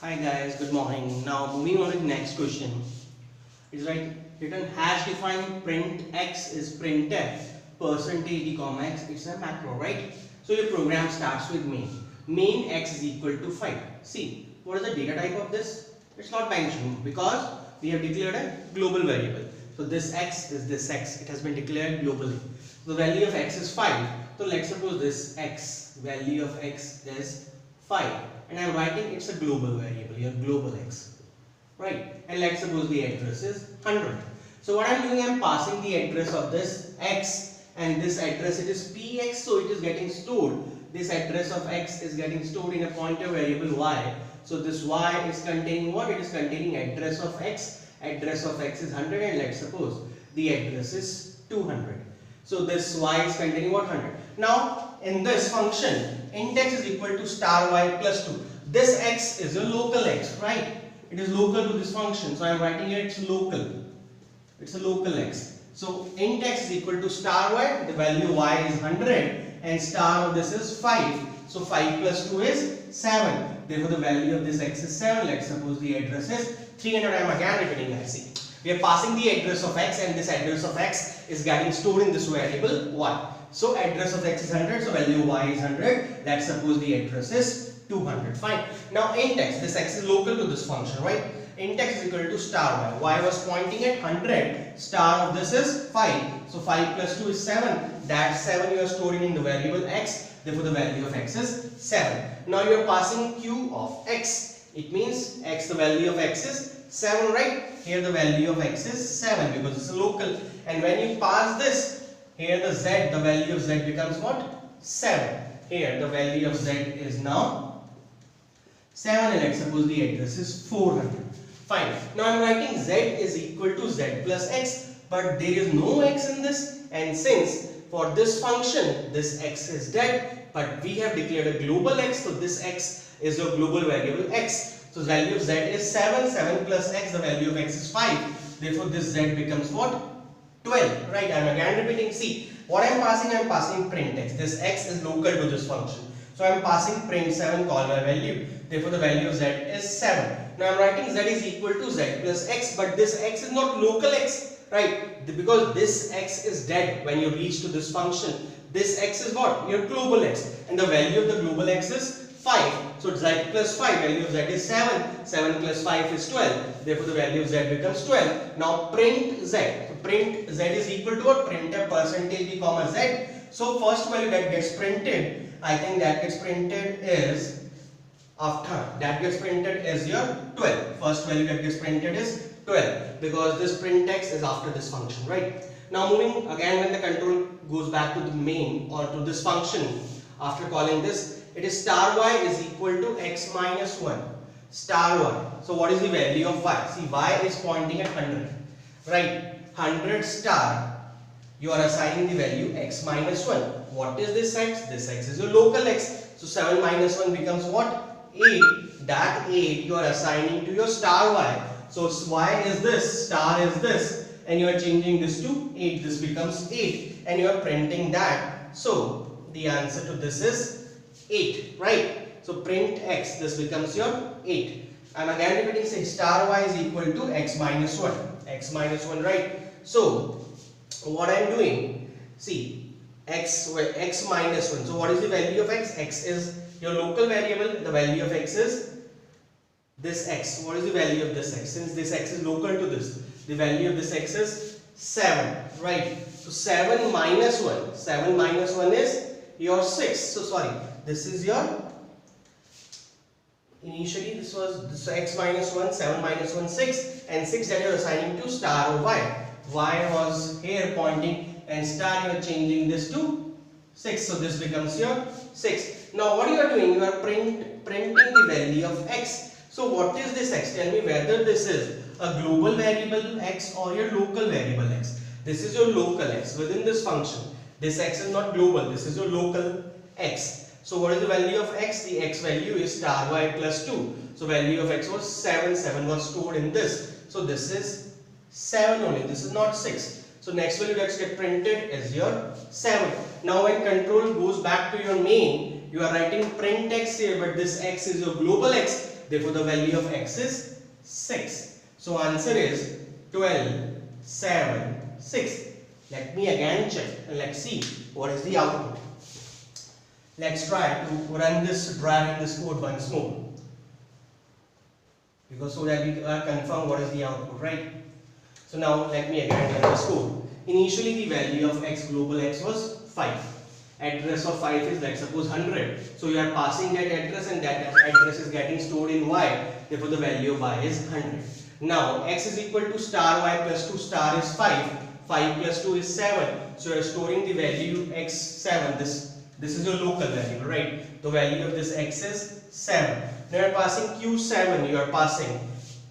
Hi guys, good morning. Now moving on to the next question. It's right written hash define print x is printf percentage d comma x. It's a macro, right? So your program starts with main. Main x is equal to 5. See, what is the data type of this? It's not mentioned because we have declared a global variable. So this x is this x. It has been declared globally. The value of x is 5. So let's suppose this x, value of x is 5. And I am writing it's a global variable, your global x, right? And let's suppose the address is 100. So what I am doing, I am passing the address of this x, and this address, it is px, so it is getting stored. This address of x is getting stored in a pointer variable y. So this y is containing what? It is containing address of x. Address of x is 100, and let's suppose the address is 200. So this y is containing what? 100. Now in this function, int x is equal to star y plus 2. This x is a local x, right? It is local to this function. So I am writing here it's local. It's a local x. So int x is equal to star y. The value y is 100 and star of this is 5. So 5 plus 2 is 7. Therefore the value of this x is 7. Let's suppose the address is 300. I am again repeating I see. We are passing the address of x, and this address of x is getting stored in this variable y. So address of x is 100, so value y is 100. Let's suppose the address is 200. Fine. Now int x, this x is local to this function, right? Int x is equal to star y. Y was pointing at 100. Star of this is 5. So 5 plus 2 is 7. That 7 you are storing in the variable x. Therefore the value of x is 7. Now you are passing q of x. It means x, the value of x is 7, right? Here the value of x is 7 because it's a local. And when you pass this, here the z, the value of z becomes what? 7. Here the value of z is now 7, and let's suppose the address is 400. Fine. Now I am writing z is equal to z plus x, but there is no x in this, and since for this function this x is dead, but we have declared a global x, so this x is your global variable x. So the value of z is 7, 7 plus x, the value of x is 5. Therefore this z becomes what? 12, right? I am again repeating. See, what I am passing print x. This x is local to this function. So I am passing print 7 call my value. Therefore the value of z is 7. Now I am writing z is equal to z plus x, but this x is not local x, right? Because this x is dead when you reach to this function. This x is what? Your global x, and the value of the global x is 5. So z plus 5, value of z is 7. 7 plus 5 is 12. Therefore the value of z becomes 12. Now print z. So print z is equal to what? Printf percentage d comma z. So first value that gets printed, I think that gets printed is your 12. First value that gets printed is 12 because this print x is after this function, right? Now moving again, when the control goes back to the main or to this function, after calling this, it is star y is equal to x minus 1 star y. So what is the value of y? See, y is pointing at 100, right? 100 star, you are assigning the value x minus 1. What is this x? This x is your local x. So 7 minus 1 becomes what? 8. That 8 you are assigning to your star y. So y is this, star is this, and you are changing this to 8. This becomes 8, and you are printing that. So the answer to this is 8, right? So print x, this becomes your 8. I am again repeating, say star y is equal to x minus 1. X minus 1, right? So what I am doing, see, x minus 1. So what is the value of x? X is your local variable. The value of x is this x. What is the value of this x? Since this x is local to this, the value of this x is 7, right? So 7 minus 1. 7 minus 1 is your 6. So sorry, this is your, initially this was this x minus 1, 7 minus 1, 6, and 6 that you are assigning to star or y. Y was here pointing, and star you are changing this to 6. So this becomes your 6. Now what you are doing, you are printing the value of x. So what is this x? Tell me whether this is a global variable x or your local variable x. This is your local x within this function. This x is not global, this is your local x. So what is the value of x? The x value is star y plus 2. So value of x was 7. 7 was stored in this. So this is 7 only. This is not 6. So next value that gets printed is your 7. Now when control goes back to your main, you are writing print x here, but this x is your global x, therefore the value of x is 6. So answer is 12, 7, 6. Let me again check and let's see what is the output. Let's try to run this, drag this code once more, because so that we are confirm what is the output, right? So now let me again run this code. Initially the value of x, global x, was 5. Address of 5 is, let's suppose, 100. So you are passing that address and that address is getting stored in y. Therefore the value of y is 100. Now x is equal to star y plus 2 star is 5. 5 plus 2 is 7. So you are storing the value x7. This is your local variable, right? The value of this x is 7. Now you are passing q7. You are passing.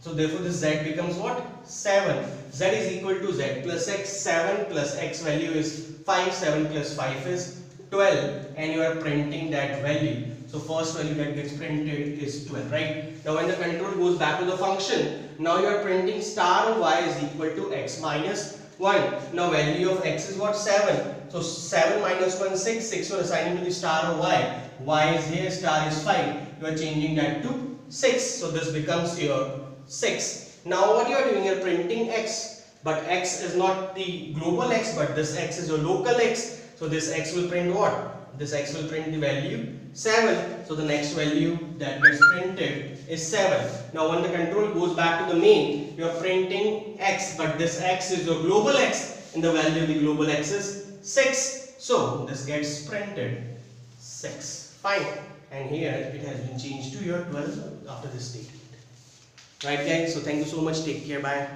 So therefore this z becomes what? 7. Z is equal to z plus x. 7 plus x value is 5. 7 plus 5 is 12. And you are printing that value. So first value that gets printed is 12, right? Now when the control goes back to the function, now you are printing star y is equal to x minus 1. Now value of x is what? 7. So 7 minus 1, 6. 6 you are assigning to the star of y. Y is here, star is 5. You are changing that to 6. So this becomes your 6. Now what you are doing, you are printing x. But x is not the global x, but this x is your local x. So this x will print what? This x will print the value 7. So the next value that gets printed is 7. Now when the control goes back to the main, you are printing x, but this x is your global x, and the value of the global x is 6. So this gets printed 6. Fine. And here it has been changed to your 12 after this statement. Right guys, so thank you so much. Take care. Bye.